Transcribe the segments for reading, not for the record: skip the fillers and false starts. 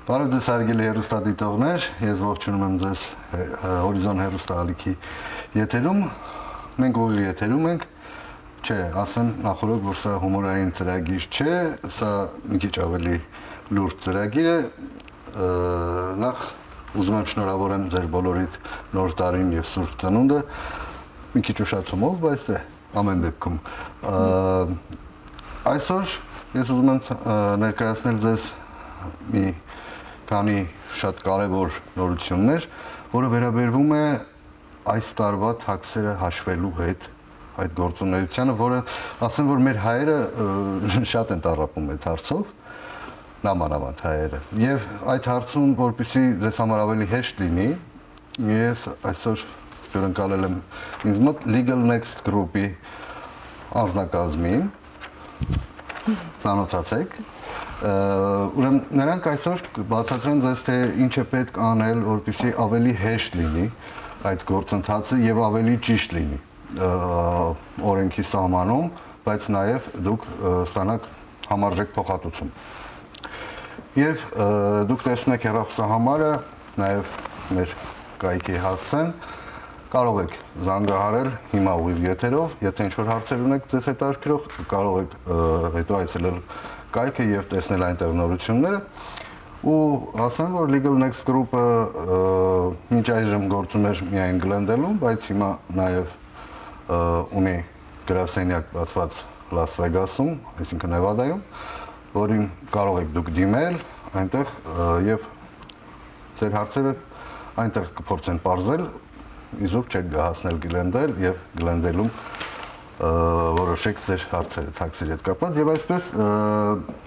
Բարև ձեզ հարգելի հեռուստադիտողներ, ես ողջունում եմ ձեզ Հորիզոն հեռուստաալիքի եթերում, մենք ուղիղ եթերում ենք, չէ, ասեմ նախորդ, որ սա հումորային ծրագիր չէ, սա մի քիչ ավելի լուրջ ծրագիր է, նախ ուզում եմ շնորհավորեմ ձեր բոլորիդ նոր տարին եւ Սուրբ Ծնունդը, մի քիչ ուշացումով, բայց դե ամեն դեպքում այսօր ես ուզում եմ ներկայացնել ձեզ մի քանի շատ կարևոր նորություններ, որը վերաբերվում է այս տարվա թաքսերը հաշվելու հետ այդ գործունեությանը, որը ասեմ, որ մեր հայերը շատ են տառապում այդ հարցով, նամանավանդ հայերը։ Եվ այդ հարցում, որպեսզի ձեզ համար ավելի հեշտ լինի, ես այսօր հյուրընկալել եմ ինձ մոտ Legal Next Group-ի անձնակազմին, ծանոթացեք։ Ուրեմն նրանք այսօր բացատրեն ձեզ թե ինչ է պետք անել, որպեսզի ավելի հեշտ լինի այդ գործընթացը եւ ավելի ճիշտ լինի օրենքի սահմանում, բայց նաեւ դուք ստանաք համարժեք փոխհատուցում։ Եվ դուք տեսնեք հեռախոսահամարը, նաեւ մեր կայքի հասցեն, կարող եք զանգահարել հիմա ուղիղ եթերով, եթե ինչ-որ հարցեր ունեք ձեզ հետաքրքրող, կարող եք հետո այցելել կայքը եւ տեսնել այնտեղ նորությունները ու ասեմ, որ Legal Next Group-ը մինչ այժմ գործում էր միայն Գլենդելում, բայց հիմա նաեւ ունի գրասենյակ բացված Լաս Վեգասում, այսինքն Նևադայում, որին կարող եք դուք դիմել այնտեղ եւ ձեր հարցերը այնտեղ կփորձեն բարձել, իզուր չեք գահացնել Գլենդել եւ Գլենդելում որոշեք ձեր հարցերը թաքսերի հետ կապված եւ այսպես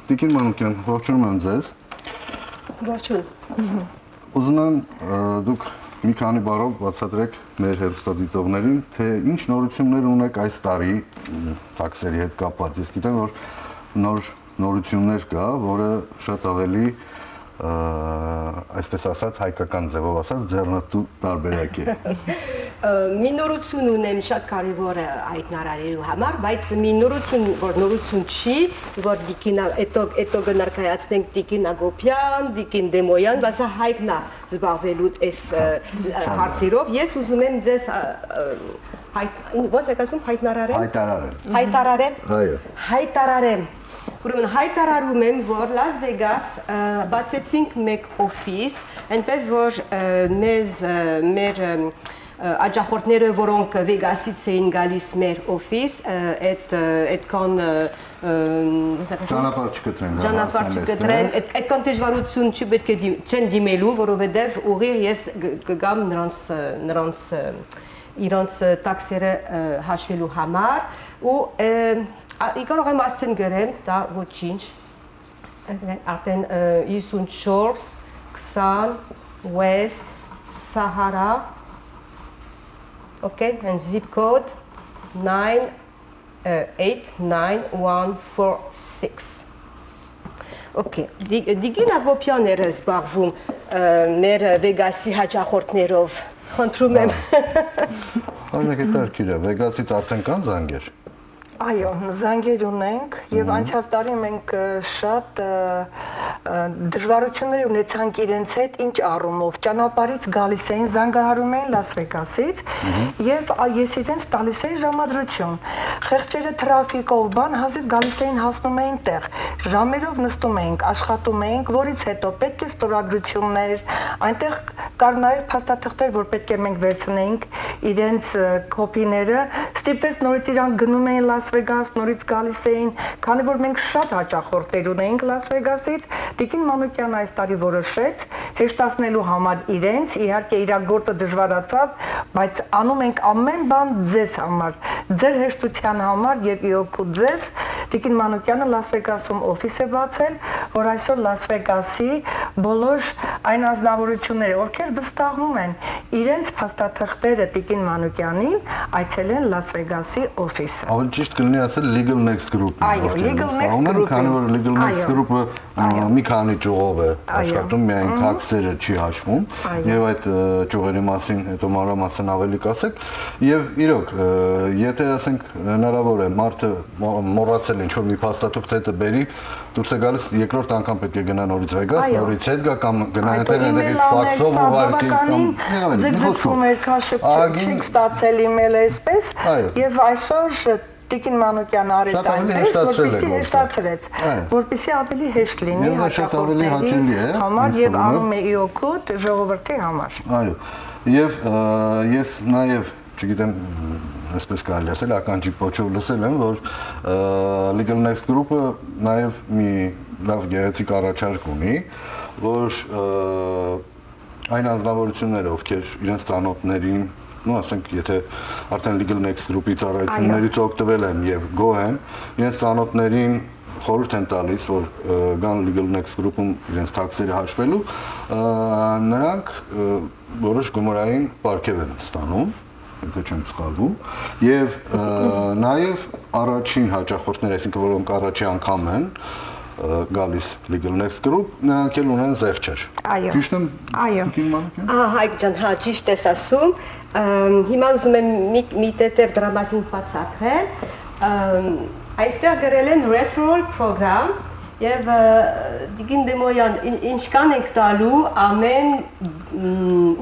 Տիկին Մանուկյան, ողջունում եմ ձեզ։ Ողջույն։ Ուզում եմ դուք մի քանի բառով բացատրեք մեր հեռուստադիտողներին, թե ինչ նորություններ ունեք այս տարի թաքսերի հետ կապված։ Ես գիտեմ, որ նոր նորություններ կա, որը շատ ավելի այսպես ասած հայկական ձևով ասած ձեռնտու տարբերակ է։ Մի նորություն ունեմ շատ կարևոր է հայտնարարելու համար, բայց մի նորություն, որ նորություն չի, որ դիկին հետո կներկայացնենք Տիկին Ագոպյան, Տիկին Դեմոյան, բայց հայտնա զբաղվելու այս հարցերով։ Ես ուզում եմ ձեզ ո՞նց եք ասում հայտնարարել։ Հայտարարել։ Այո։ Հայտարարեմ։ Ուրեմն հայտարարում եմ, որ Լաս Վեգաս բացեցինք մեկ օֆիս, այնպես որ մեր աջախորդները, որոնք Վեգասից էին գալիս մեր օֆիս, այդքան ճանապարհ չկտրեն, այդքան դժվարություն չպետք է չեն դիմելու, որովհետև ուղիղ ես կգամ նրանց տաքսերը հաշվելու համար ու Կարող եմ ասեն գրեմ, դա ոչինչ, արդեն 54, 20, West, Sahara, okay, and zip code 98946. Okay, Տիկին Ագոպյանները զբաղվում մեր Վեգասի հաճախորդներով, խնդրում եմ։ Օրինակ հետաքրքիր է, Վեգասից արդեն կան զանգեր։ Այո, զանգեր ունենք եւ անցյալ տարի մենք շատ դժվարություններ ունեցանք իրենց հետ ինչ առումով ճանապարհից գալիս էին զանգահարում էին Լաս Վեգասից եւ ես իրենց տալիս էի ժամադրություն խեղճերը թրաֆիկով բան հազիվ գալիս էին հասնում էին տեղ ժամերով նստում էինք աշխատում էինք որից հետո պետք է ստորագրություններ այնտեղ կար նաեւ փաստաթղթեր որ պետք է մենք վերցնեինք իրենց կոպիները ստիպեց նորից իրանք գնում էին Լաս Վեգաս նորից գալիս էին, քանի որ մենք շատ հաճախորդներ ունեինք Լաս Վեգասից, Տիկին Մանուկյանը այս տարի որոշեց հեշտացնելու համար իրենց, իհարկե իր գործը դժվարացավ, բայց անում ենք ամեն բան ձեզ համար, ձեր հեշտության համար եւ իօգուտ ձեզ, Տիկին Մանուկյանը Լաս Վեգասում օֆիս է բացել, որ այսօր Լաս Վեգասի բոլոր այն անձնավորությունները, ովքեր վստահում են իրենց փաստաթղթերը Տիկին Մանուկյանին, այցելեն Լաս Վեգասի օֆիսը։ Ավելի ճիշտ կլինի ասել Legal Next Group-ը։ Այո, Legal Next Group-ը, քանի որ Legal Next այո, Group-ը մի քանի ճյուղով է աշխատում, միայն թաքսերը չի հաշվում, եւ այդ ճյուղերի մասին հետո մանրամասն ավելի կասեք, եւ իրոք, եթե ասենք հնարավոր է մարդը մոռացել ինչ-որ մի փաստաթուղթ հետը բերի, դուրս է գալիս երկրորդ անգամ պետք է գնա նորից Վեգաս, նորից հետ գա կամ գնա այնտեղից ֆաքսով ուղարկի կամ ձգձգում էր քաշը չեք ստացել email-ը այսպես եւ այսօր Տիկին Մանուկյանը արեց այնպես, որպեսզի հեշտացրեց, որպեսզի ավելի հեշտ լինի հաճախորդների համար եւ անում է իօքոտ ժողովրդի համար։ Այո։ Եվ ես նաեւ չգիտեմ, այսպես կարելի ասել, ականջի փոչով լսել եմ, որ Legal Next Group-ը նաեւ մի լավ գեղեցիկ առաջարկ ունի, որ այն անձնավորությունները, ովքեր իրենց ծանոթներին, ну, ասենք, եթե արդեն Legal Next Group-ի ծառայություններից օգտվել են եւ գոհ են, իրենց ծանոթներին խորհուրդ են տալիս, որ գան Legal Next Group-ում իրենց թաքսերը հաշվելու, նրանք որոշ գումարային պարգև են ստանում, եթե չեմ սխալվում, եւ նաեւ առաջին հաճախորդները, այսինքն որոնք առաջի անգամ են գալիս Legal Next Group, նրանք էլ ունեն զեղչեր։ Ճիշտ եմ։ Այո։ Հայկ ջան, հա, ճիշտ ես ասում։ Հիմա ուզում եմ մի տետև դրա մասին բացատրել։ Այստեղ գրել են referral program եւ Տիկին Դեմոյան ինչքան ենք տալու ամեն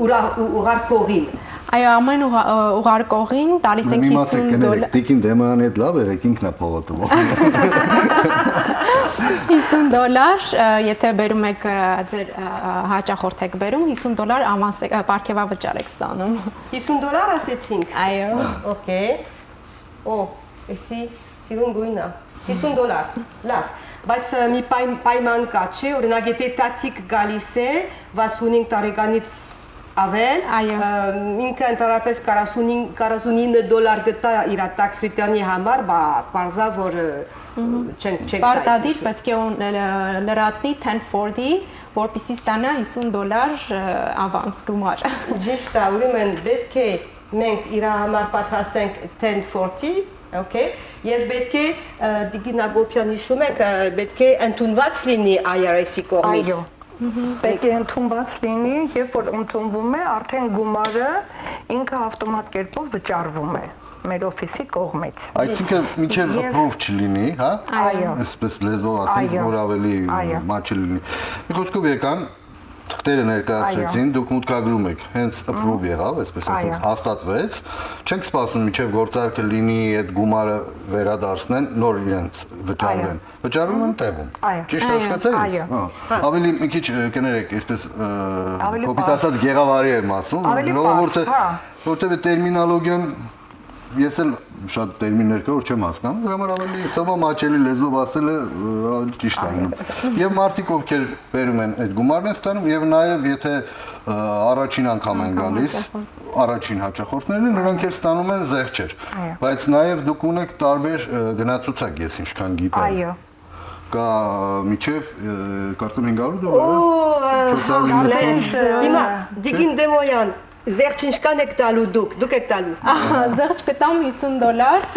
ուղարկողին։ Այո, ամեն ուղարկողին տալիս ենք $50։ Տիկին Դեմոյանի հետ լավ եղեք, ինքն է փողոտում։ $50, եթե բերում եք ձեր հաճախորդ եք բերում, $50 ավանս պարգևավճար եք ստանում։ $50 ասեցինք։ Այո։ Okay։ Օ, էսի սիրուն գույն է։ $50, լավ, բայց մի պայման կա, չէ, օրինակ եթե տատիկ գալիս է 65 տարեկանից ավել, ինքը ընդհանրապես $49 գտա իր tax return-ի համար, բարձա որ չենք Պարտադիր պետք է լրացնի 1040, որպեսզի ստանա $50 ավանս գումար։ Ճիշտ է, ուրեմն պետք է մենք իր համար պատրաստենք 1040, okay, եւ պետք է Տիկին Ագոպյան հիշում եք, պետք է ընդունված լինի IRS-ի կողմից։ Այո։ Պետք է ընդունված լինի, երբ որ ընդունվում է, արդեն գումարը ինքը ավտոմատ կերպով վճարվում է մեր օֆիսի կողմից։ Այսինքն միջև approve չլինի, հա? Այո։ Այսպես լեզվով ասենք, որ ավելի մաչի լինի։ Մի խոսքով եկան թղթերը ներկայացրեցին, դուք մուտքագրում եք, հենց approve եղավ, այսպես ասած հաստատվեց, չենք սպասում մինչև գործարքը լինի, այդ գումարը վերադարձնեն, նոր իրենց վճարվեն։ Վճարվում են տեղում։ Ճիշտ հասկացա՞եք։ Ավելի մի քիչ կներեք, այսպես կոպիտ ասած գեղավարի եմ ասում, ժողովուրդը, որտեղ տերմինոլոգիան ես էլ շատ տերմիններ կա, որ չեմ հասկանում, դրա համար ավելի ինձ թվում է մաչելի լեզվով ասելը ավելի ճիշտ է լինում։ Եվ մարդիկ, ովքեր բերում են այդ գումարն են ստանում, եւ նաեւ եթե առաջին անգամ են գալիս, առաջին հաճախորդները, նրանք էլ ստանում են զեղչեր։ Բայց նաեւ դուք ունեք տարբեր գնացուցակ, ես ինչքան գիտեմ։ Այո։ Կա միջև կարծեմ $500, 490։ Հիմա Տիկին Դեմոյան Զեղչ ինչքան եք տալու դուք եք տալու։ Զեղչ կտամ $50,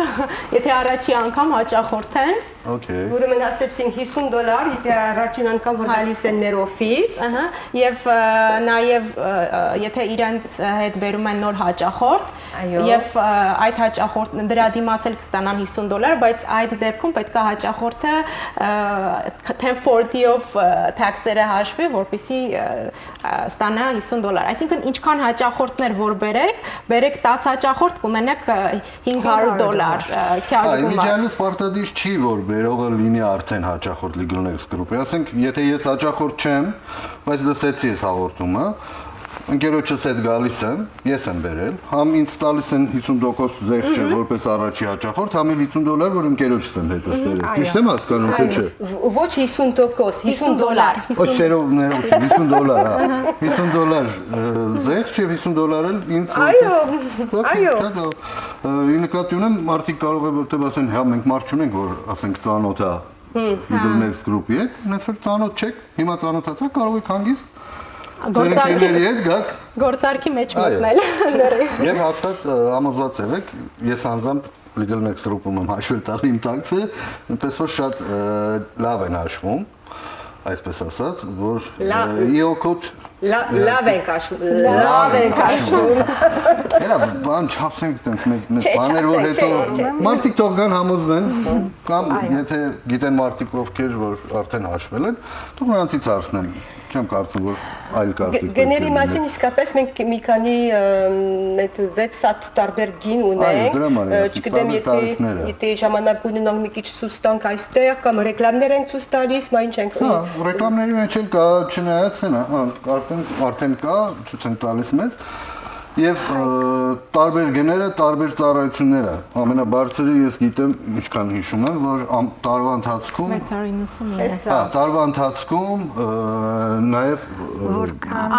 եթե առաջի անգամ հաճախորդ են։ Okay։ Ուրեմն ասեցինք $50, եթե առաջին անգամ որ գալիս են մեր օֆիս, եւ նաեւ եթե իրենց հետ բերում են նոր հաճախորդ, եւ այդ հաճախորդ դրա դիմացել կստանան $50, բայց այդ դեպքում պետք է հաճախորդը 1040-ով tax-երը հաշվի, որպեսզի ստանա $50։ Այսինքն ինչքան հաճախորդներ որ բերեք 10 հաճախորդ կունենաք $500 քյաժ գումար։ Միջանից պարտադիր չի որ բերողը լինի արդեն հաճախորդ Legal Next Group-ի։ Ասենք, եթե ես հաճախորդ չեմ, բայց լսեցի ես հաղորդումը, ընկերոջս հետ գալիս եմ, ես եմ բերել, համ ինձ տալիս են 50% զեղչը որպես առաջի հաճախորդ, համ էլ $50, որ ընկերոջս եմ հետս բերել։ Ճիշտ եմ հասկանում, թե չէ։ Ոչ 50%, $50։ Ոչ շերովներով, $50, հա։ $50 զեղչ եւ $50 էլ ինձ որպես։ Այո։ Ի նկատի ունեմ, մարդիկ կարող է որտեղ ասեն, հա մենք մարդ չունենք, որ ասենք ծանոթ է Legal Next Group-ի հետ, այնպես որ ծանոթ չեք, հիմա ծանոթացա, կարող եք հանգիստ Ծերունքների հետ գաք Գործարքի մեջ Այո։ մտնել։ եւ հաստատ համոզված եք, ես անձամբ legal next group-ում եմ հաշվել տալի իմ տաքսը, այնպես որ շատ լավ են հաշվում, այսպես ասած, որ իօկոտ լավ ենք հաշվում։ Հələ բան չասենք տենց մեծ բաներ որ հետո մարդիկ թող գան համոզվեն կամ եթե գիտեն մարդիկ ովքեր որ արդեն հաշվել են, թող նրանցից հարցնեն։ Չեմ կարծում որ այլ կարծիք։ Գների մասին իսկապես մենք մի քանի 6-7 տարբեր գին ունենք։ Չգիտեմ եթե ժամանակ ունենանք մի քիչ ցույց տանք այստեղ կամ ռեկլամներ ենք ցույց տալիս, մա ինչ ենք։ Հա, ռեկլամների մեջ էլ կա, չնայած արդեն կա, ցույց են տալիս մեզ։ Եվ տարբեր գները, տարբեր ծառայությունները։ Ամենաբարձրը ես գիտեմ, ինչքան հիշում եմ, որ տարվա ընթացքում 699։ Հա, տարվա ընթացքում նաև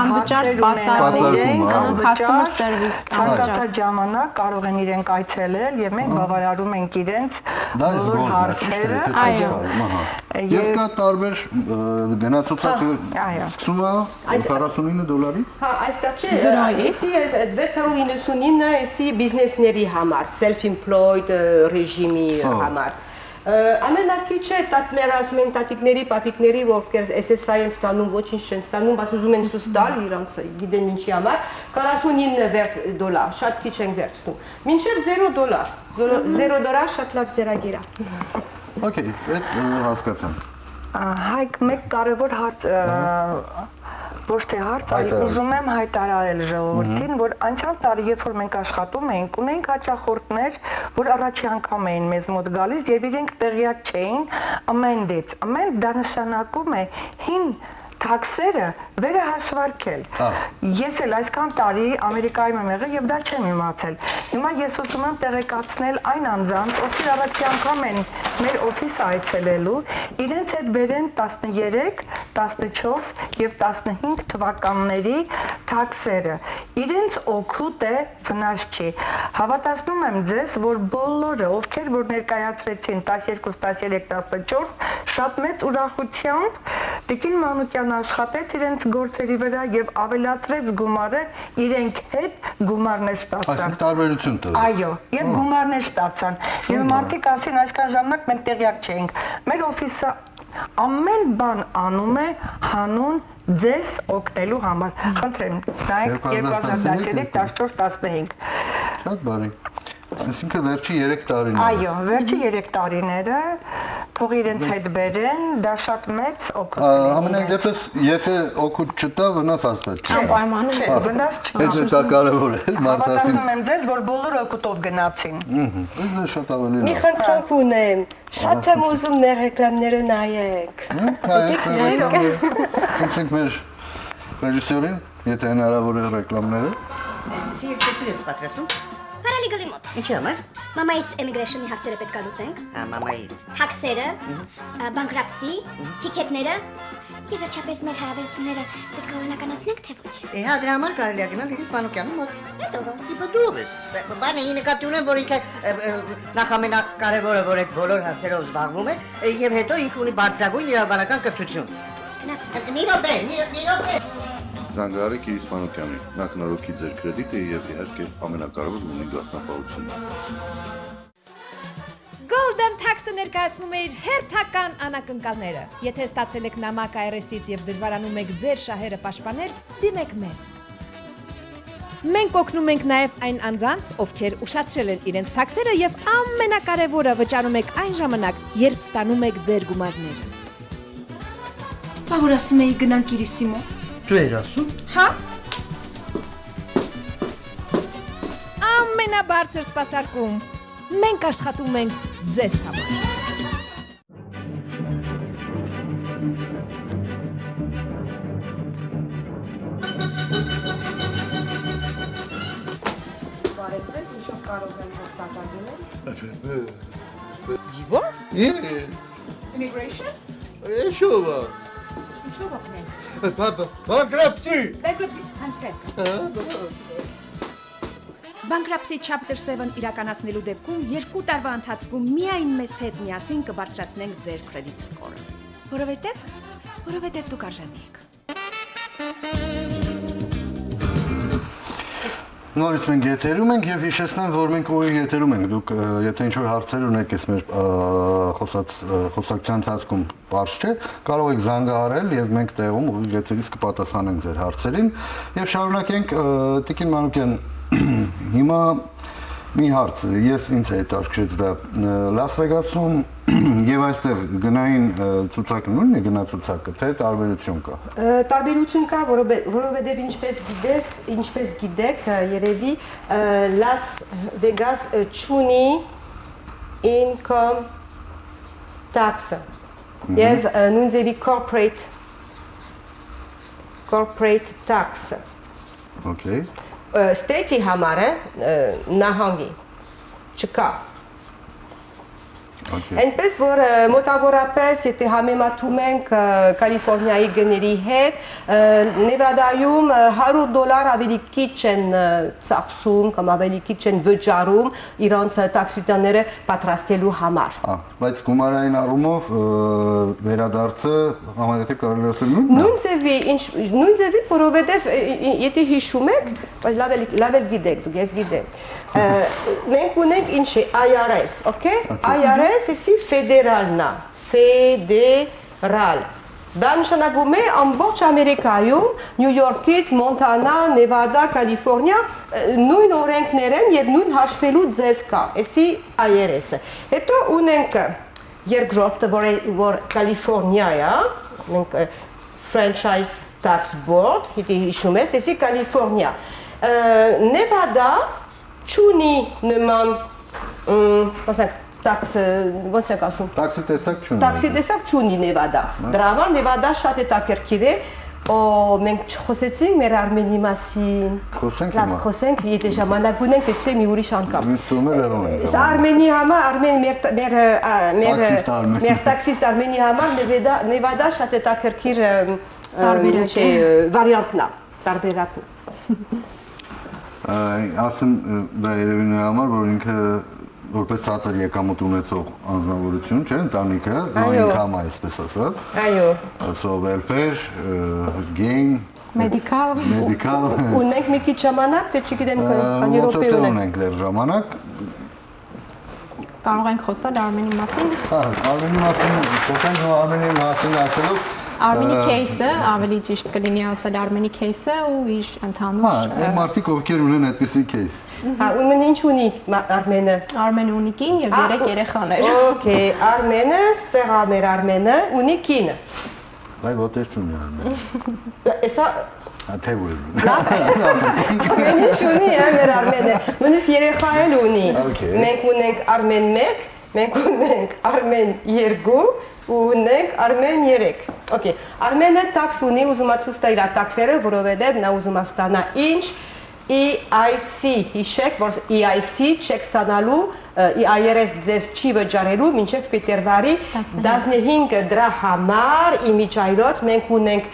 Անվճար սպասարկում, customer service, ցանկացած ժամանակ կարող են իրենք այցելել եւ մենք բավարարում ենք իրենց բոլոր հարցերը։ Եվ կա տարբեր գնացոցակը սկսում է $49-ից։ Հա, այստեղ չէ, 699-ը էսի բիզնեսների համար, self-employed ռեժիմի համար։ Ամենակիչը մեր ասում են տատիկների, պապիկների, ովքեր SSI են ստանում, ոչինչ չեն ստանում, բայց ուզում են ցույց տալ իրանց գիտեն ինչի համար, $49, շատ քիչ են վերցնում։ Մինչև $0, $0 շատ լավ զերագիր է։ Okay, այդ հասկացանք։ Հայկ մեկ կարևոր հարց ոչ թե հարց, այլ ուզում եմ հայտարարել ժողովրդին, որ անցյալ տարի, երբ որ մենք աշխատում էինք, ունենք հաճախորդներ, որ առաջի անգամ էին մեզ մոտ գալիս եւ իրենք տեղյակ չէին ամենից։ Ամեն դա նշանակում է հին թաքսերը վերահաշվարկել։ Ես էլ այսքան տարի Ամերիկայում եմ եղել եւ դա չեմ իմացել։ Հիմա ես ուզում եմ տեղեկացնել այն անձանց, ովքեր առաջի անգամ են մեր օֆիսը այցելելու, իրենց հետ բերեն 13, 14 եւ 15 թվականների թաքսերը։ Իրենց օգուտ է, վնաս չի։ Հավատացնում եմ ձեզ, որ բոլորը, ովքեր որ ներկայացրեցին 12, 13, 14, շատ մեծ ուրախությամբ Տիկին Մանուկյան աշխատեց իրենց գործերի վրա եւ ավելացրեց գումարը, իրենք հետ գումարներ ստացան։ Այսինքն տարբերություն տվեց։ Այո, եւ գումարներ ստացան։ Եվ մարդիկ ասին այսքան ժամանակ մենք տեղյակ չենք։ Մեր օֆիսը ամեն բան անում է հանուն ձեզ օգնելու համար։ Խնդրեմ, նայեք 2013, 14, 15։ Շատ բարի։ Այսինքն վերջի 3 տարիները։ Այո, վերջի 3 տարիները թող իրենց հետ բերեն, դա շատ մեծ օգուտ է։ Ամենայն դեպս, եթե օգուտ չտա, վնաս հաստատ չի։ Անպայման Չէ, վնաս չկա։ Դա կարևոր է, մարդասին։ Հավատացնում եմ ձեզ, որ բոլորը օգուտով գնացին։ Դա շատ ավելի Մի լավ։ խնդրանք ունեմ, շատ եմ ուզում մեր ռեկլամները նայեք։ Խնդրենք մեր ռեժիսորին, եթե հնարավոր է ռեկլամները։ Սիրտեսու ես պատրաստում։ Paralegal մոտ։ Ինչի համար։ Մամայիս immigration-ի հարցերը պետք է լուծենք։ Հա, մամայի։ Թաքսերը, bankruptcy, տիկետները եւ վերջապես մեր հարաբերությունները պետք է օրինականացնենք թե ոչ։ Հա, դրա համար կարելի է գնալ Իրիս Մանուկյանի մոտ։ Հետո Իբա դու ես։ Բանը նկատի ունեմ, որ ինքը նախամենակարևորը որ այդ բոլոր հարցերով զբաղվում է եւ հետո ինքը ունի բարձրագույն իրավաբանական կրթություն։ գնացինք։ Մի րոպե։ Զանգահարեք Իրիս Մանուկյանին, նա կնորոգի ձեր կրեդիտը եւ իհարկե ամենակարևոր ունի գաղտնապահությունը։ Golden Tax-ը ներկայացնում է իր հերթական անակնկալները։ Եթե ստացել եք նամակ IRS-ից եւ դժվարանում եք ձեր շահերը պաշտպանել, դիմեք մեզ։ Մենք օգնում ենք նաեւ այն անձանց, ովքեր ուշացրել են իրենց թաքսերը եւ ամենակարևորը վճարում եք այն ժամանակ, երբ ստանում եք ձեր գումարները։ Բա որ ասում էի գնանք Իրիսի մոտ։ Դու ես ասում։ Հա։ Ամենաբարձր սպասարկում։ Մենք աշխատում ենք ձեզ համար։ Բարև ձեզ, ինչով կարող եմ օգտակար լինել։ Divorce? Immigration։ Շովա։ Ինչով օգնել։ Bankruptcy. Bankruptcy հանքրեք։ Bankruptcy Chapter 7 իրականացնելու դեպքում 2 տարվա ընթացքում միայն մեզ հետ միասին կբարձրացնենք ձեր credit score-ը։ Որովհետև դուք արժանի եք։ Նորից մենք եթերում ենք եւ հիշեցնեմ, որ մենք ուղիղ եթերում ենք։ Դուք եթե ինչ-որ հարցեր ունեք, այս մեր խոսակցության ընթացքում բարձ չէ, կարող եք զանգահարել եւ մենք տեղում ուղիղ եթերից կպատասխանենք ձեր հարցերին եւ շարունակենք Տիկին Մանուկյան, հիմա մի հարց, ես ինձ հետաքրքրեց դա Լաս Վեգասում եւ այստեղ գնային ցուցակը նույնն է գնացուցակը, թե տարբերություն կա։ Տարբերություն կա, որովհետև ինչպես գիտեք, երևի Las Vegas չունի income tax-ը եւ նույն ձևի corporate tax-ը։ Okay։ State-ի համար նահանգի չկա։ Այնպես որ մոտավորապես եթե համեմատում ենք Կալիֆոռնիայի գների հետ, Նևադայում $100 ավելի քիչ են ծախսում կամ ավելի քիչ են վճարում իրանց տաքսիտաները պատրաստելու համար։ Բայց գումարային առումով վերադարձը համարյա կարելի ասել նույն ձևի, որովհետև եթե հիշում եք, լավ էլ գիտեք, դուք ես գիտեք։ Մենք ունենք ինչի IRS, okay? IRS էսի ֆեդերալն է, ֆեդերալ։ Դա նշանակում է ամբողջ Ամերիկայում, Նյու Յորքից, Մոնտանա, Նևադա, Կալիֆոռնիա նույն օրենքներ են եւ նույն հաշվելու ձև կա, էսի IRS-ը։ Հետո ունենք երկրորդը, որ Կալիֆոռնիա է, մենք Franchise Tax Board, եթե հիշում ես, էսի Կալիֆոռնիա։ Նևադա չունի նման, ասենք տաքսը ոնց եք ասում։ Տաքսի տեսակ չունի։ Տաքսի տեսակ չունի Նևադա։ Դրա համար Նևադա շատ հետաքրքիր է։ Մենք չխոսեցինք մեր Արմենի մասին։ Խոսենք հիմա։ Լավ, խոսենք, եթե ժամանակ ունենք, թե չէ մի ուրիշ անգամ։ Ինձ թվում է դեռ ունենք։ Սա Արմենի համար, մեր տաքսիստ Արմենի համար Նևադա շատ հետաքրքիր վարիանտն է, տարբերակն է։ Ասեմ դա երևի նրա համար, որ ինքը որպես ցածր եկամուտ ունեցող անձնավորություն, չէ՞, ընտանիքը, income այսպես ասած։ Այո։ So welfare, gain, Medical։ Ունենք մի քիչ ժամանակ, թե չգիտեմ, քանի րոպե ունենք դեռ ժամանակ։ Կարող ենք խոսալ Արմենի մասին։ Արմենի մասին, խոսենք Արմենի մասին ասելով Արմենի case-ը, ավելի ճիշտ կլինի ասել Արմենի case-ը ու իր ընդհանուր մարդիկ ովքեր ունեն այդպիսի case։ Ուրեմն ինչ ունի Արմենը։ Արմենը ունի կին եւ 3 երեխաներ։ Okay, Արմենը, ստեղ է մեր Արմենը, ունի կինը։ Բայ ոտեր չունի Արմենը։ Էսա Թե որ։ Ամեն ինչ ունի մեր Արմենը։ Նույնիսկ երեխա էլ ունի։ Մենք ունենք Արմեն 1, մենք ունենք Արմեն 2 ու ունենք Արմեն 3։ Okay, Արմենը տաքս ունի, ուզում է ցույց տա իր տաքսերը, որովհետև նա ուզում է ստանա ինչ EIC, հիշեք, որ EIC չեք ստանալու, IRS ձեզ չի վճարելու մինչև փետրվարի 15 դրա համար իմիջայլոց մենք ունենք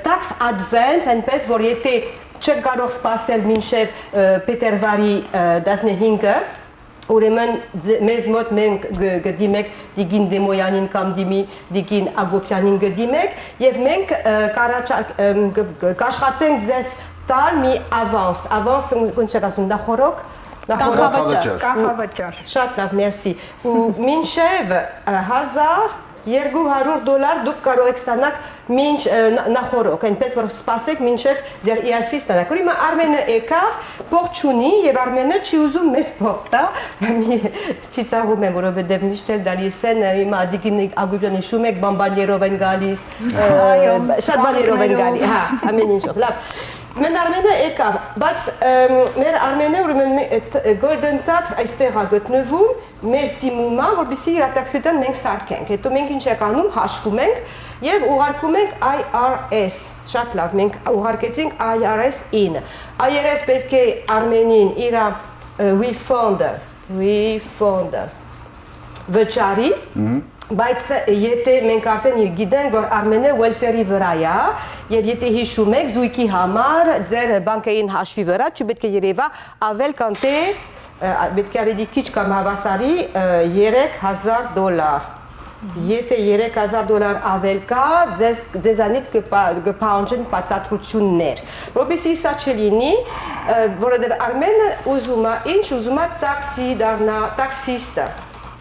tax advance, այնպես որ եթե չեք կարող սպասել մինչև փետրվարի 15-ը, ուրեմն մեզ մոտ մենք գդիմեք Դիգին Դեմոյանին կամ Դիգին Ագոպյանին գդիմեք եւ մենք կաշխատենք ձեզ տալ մի ավանս ոնց եք ասում նախորոք Կախավճար։ Շատ լավ, մերսի։ Ու մինչև $1200 դուք կարող եք ստանալ մինչ նախորոք, այնպես որ սպասեք մինչև ձեր ERC ստանաք։ Ուրեմն Արմենը եկավ, փող չունի եւ Արմենը չի ուզում մեզ փող տա։ Չի սաղում եմ, որովհետեւ միշտ էլ դալիս են հիմա Դիգին Ագուբյանը հիշում եք բամբաներով են գալիս, շատ բաներով են գալի, հա, ամեն ինչով։ Լավ։ Մեր Արմենը եկավ, բայց մեր Արմենը ուրեմն Golden Tax այստեղ է գտնվում, մեզ դիմում է, որպեսզի իր տաքսիտան մենք սարքենք։ Հետո մենք ինչ ենք անում, հաշվում ենք եւ ուղարկում ենք IRS։ Շատ լավ, մենք ուղարկեցինք IRS-ին։ IRS պետք է Արմենին իր refund-ը վճարի, բայց եթե մենք արդեն գիտենք, որ Արմենը welfare-ի վրա է, եւ եթե հիշում եք, զույգի համար ձեր բանկային հաշվի վրա չպետք է երևա ավել քան թե պետք է ավելի քիչ կամ հավասարի $3000։ Եթե $3000 ավել կա, ձեզանից կփանջեն բացատրություններ։ Որովհետեւ սա չլինի, որովհետեւ Արմենը ուզում է, ինչ ուզում է տաքսի դառնա, տաքսիստը։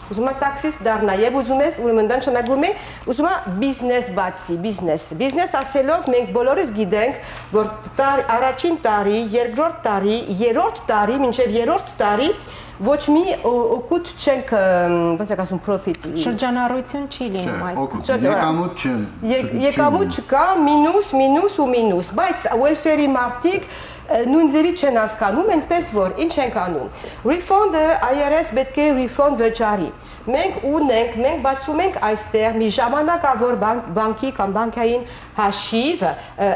Ուզում է տաքսիստ դառնա եւ ուզում ես ուրեմն դա նշանակում է ուզում է բիզնես բացի, բիզնես ասելով մենք բոլորս գիտենք, որ առաջին տարի, երկրորդ տարի, երրորդ տարի, մինչեւ երրորդ տարի ոչ մի օգուտ չենք, ոնց է ասում, profit Շրջանառություն չի լինում այդ։ Եկամուտ չեն։ Եկամուտ չկա, մինուս, բայց welfare-ի մարդիկ նույն ձևի չեն հասկանում, այնպես որ ինչ ենք անում։ Refund-ը IRS պետք է refund վճարի։ Մենք բացում ենք այստեղ մի ժամանակավոր բանկի կամ բանկային հաշիվ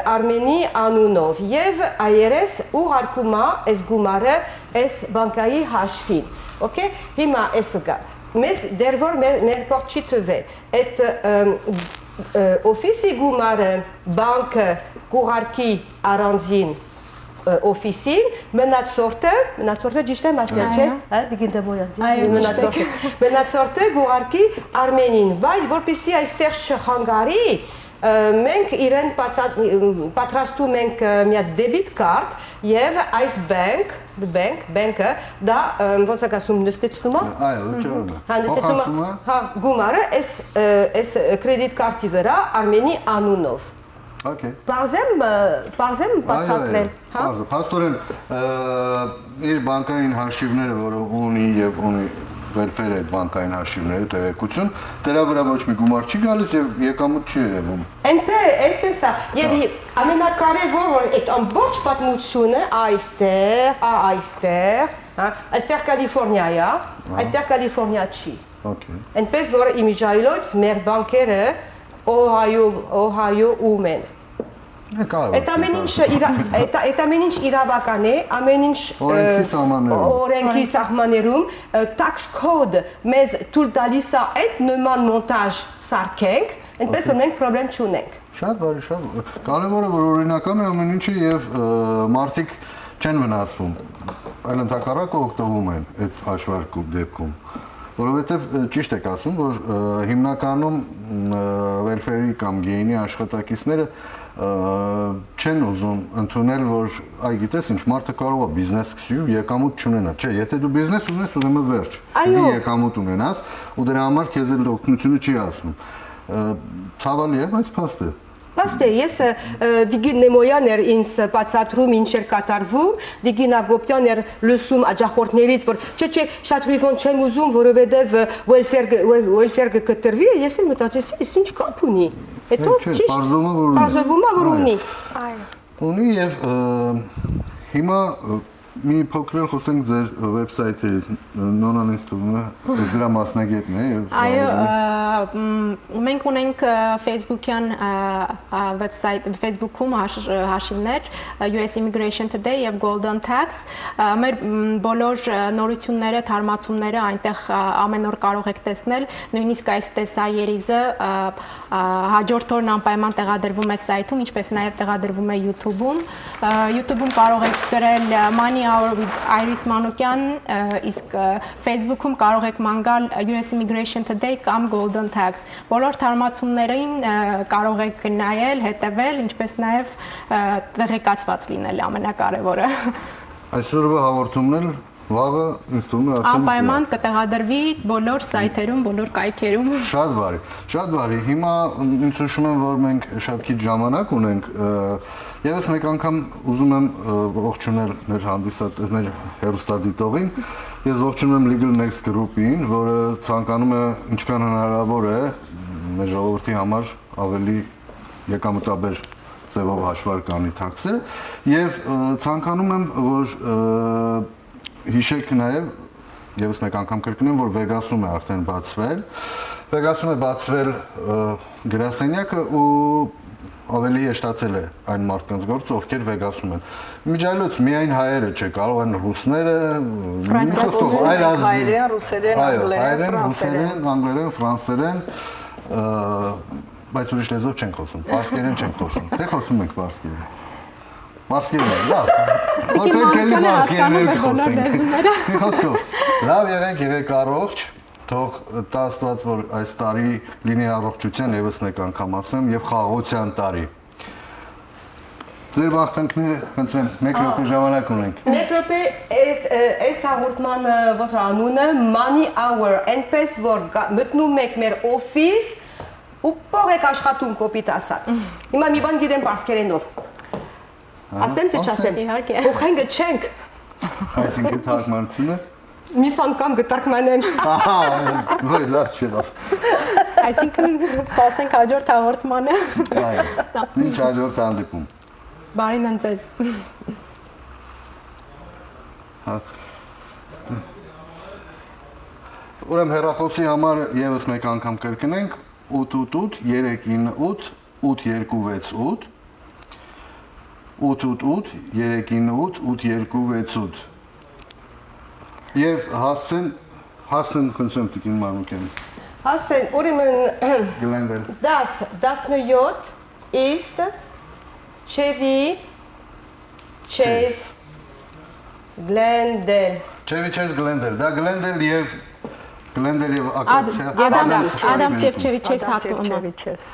Արմենի անունով եւ IRS ուղարկում է այս գումարը այս բանկայի հաշվին։ Okay, հիմա էսը գա։ Մեզ դեռ որ մեր փող չի տվել։ Այդ օֆիսի գումարը բանկը կուղարկի առանձին օֆիսին, մնացորդը ճիշտ եմ ասել, չէ՞, հա, դիգինտը ոյա։ Մնացորդը գուղարկի Արմենին, բայց որպեսզի այստեղ չխանգարի, մենք իրեն պատրաստում ենք մի հատ դեբիտ կարտ եւ այս բանկը դա ոնց է ասում նստեցնում է։ Այո, ճարում է։ Հա, նստեցում է։ Հա, գումարը այս կրեդիտ կարտի վրա Արմենի անունով։ Okay. Բարձեմ բացատրել, հա։ Փաստորեն իր բանկային հաշիվները, որը ունի եւ ունի welfare այդ բանկային հաշիվները տեղեկություն, դրա վրա ոչ մի գումար չի գալիս եւ եկամուտ չի երևում։ Այնպես է, եւ ամենակարևոր որ այդ ամբողջ պատմությունը այստեղ, հա, այստեղ Կալիֆոռնիա է, այստեղ Կալիֆոռնիա չի։ Okay. Այնպես որ իմիջայլոց մեր բանկերը Ohio Women. Այդ ամեն ինչ իրավական է, ամեն ինչ օրենքի սահմաններում tax code մեզ թույլ տալիս է այդ նման մոնտաժ սարքենք, այնպես որ մենք խնդրեմ չունենք։ Շատ բարի, շատ։ Կարևորը որ օրինական է ամեն ինչը եւ մարդիկ չեն վնասվում, այլ ընդհակառակը օգտվում են այդ հաշվարկու դեպքում։ Որովհետև ճիշտ եք ասում, որ հիմնականում welfare-ի կամ գեյնի աշխատակիցները չեն ուզում ընդունել, որ այ գիտես ինչ, մարդը կարող է բիզնես սկսի ու եկամուտ չունենա։ Չէ, եթե դու բիզնես ունես, ուրեմն վերջ։ Դու եկամուտ ունենաս ու դրա համար քեզ էլ օգնությունը չի ասնում։ Ցավալի է, բայց փաստ է։ Պաստե, ես Դիգին Նեմոյաներ ինձ բացատրում ինչ էր կատարվում, Դիգին Ագոպյան էր լսում աջախորդներից, որ չէ, շատ ռիֆոն չեմ ուզում, որովհետև welfare կտրվի, ես էլ մտածեցի, ինչ կապ ունի։ Հետո ճիշտ բարձվում է, որ ունի։ Ունի եւ հիմա մի փոքր խոսենք ձեր վեբսայթից, Նոնան ինձ թվում է դրա մասնագետն է եւ Այո, մենք ունենք Facebook-յան վեբսայթ, Facebook-ում հաշիվներ US Immigration Today եւ Golden Tax, մեր բոլոր նորությունները, թարմացումները այնտեղ ամեն օր կարող եք տեսնել, նույնիսկ այս տեսաերիզը հաջորդ օրն անպայման տեղադրվում է սայթում, ինչպես նաեւ տեղադրվում է YouTube-ում։ YouTube-ում կարող եք գրել Money Hour with Iris Manukyan, իսկ Facebook-ում կարող եք ման գալ US Immigration Today կամ Golden Tax։ Բոլոր թարմացումներին կարող եք նայել, հետևել, ինչպես նաև տեղեկացված լինել ամենակարևորը։ Այսօրվա հաղորդումն էլ վաղը ինձ թվում է արդեն անպայման կտեղադրվի բոլոր սայթերում, բոլոր կայքերում։ Շատ բարի, շատ բարի։ Հիմա ինձ հուշում եմ, որ մենք շատ քիչ ժամանակ ունենք, Եվս մեկ անգամ ուզում եմ ողջունել մեր հեռուստադիտողին։ Ես ողջունում եմ Legal Next Group-ին, որը ցանկանում է ինչքան հնարավոր է մեր ժողովրդի համար ավելի եկամտաբեր ձևով հաշվարկ անի թաքսերը եւ ցանկանում եմ, որ հիշեք նաեւ եւս մեկ անգամ կրկնեմ, որ Վեգասում է արդեն բացվել։ Վեգասում է բացվել գրասենյակը ու ավելի հեշտացել է այն մարդկանց գործը, ովքեր Վեգասում են։ Միջայլոց միայն հայերը չէ, կարող են ռուսները, ռուսերեն, անգլերեն, ֆրանսերեն, բայց ուրիշ լեզվով չեն խոսում, պարսկերեն չեն խոսում։ Թե խոսում ենք պարսկերեն։ Պարսկերեն, լավ։ Որ պետք է լի պարսկերեն կխոսենք։ Մի խոսքով, լավ եղեք առողջ, Թող տա Աստված, որ այս տարի լինի առողջության եւս մեկ անգամ ասեմ եւ խաղաղության տարի։ Ձեր վախտանքները խնդրեմ 1 րոպե ժամանակ ունենք։ 1 րոպե այս հաղորդման ոնց որ անունը money hour, այնպես որ մտնում եք մեր օֆիս ու փողեք աշխատում կոպիտ ասած։ Հիմա մի բան գիտեմ պարսկերենով։ Ասեմ թե չասեմ։ Իհարկե։ Փոխենք չենք։ Այսինքն թարգմանությունը։ Մյուս անգամ կտարգմանեմ։ Ահա, ոյ լավ չեղավ։ Այսինքն սպասենք հաջորդ հաղորդմանը։ Այո։ Ինչ հաջորդ հանդիպում։ Բարին ընձեզ։ Ուրեմն հեռախոսի համար եւս մեկ անգամ կրկնենք 888 398 8268 888 398 8268 Եվ հասցեն խնդրեմ տիկին Մանուկյան։ Հասեն, ուրեմն Գլենդել։ 17 East Chevy Chase Glendale Chevy Chase Glendale, դա Glendale եւ Ակացիա։ Ադամս եւ Չևիչես հատումը։ Չևիչես։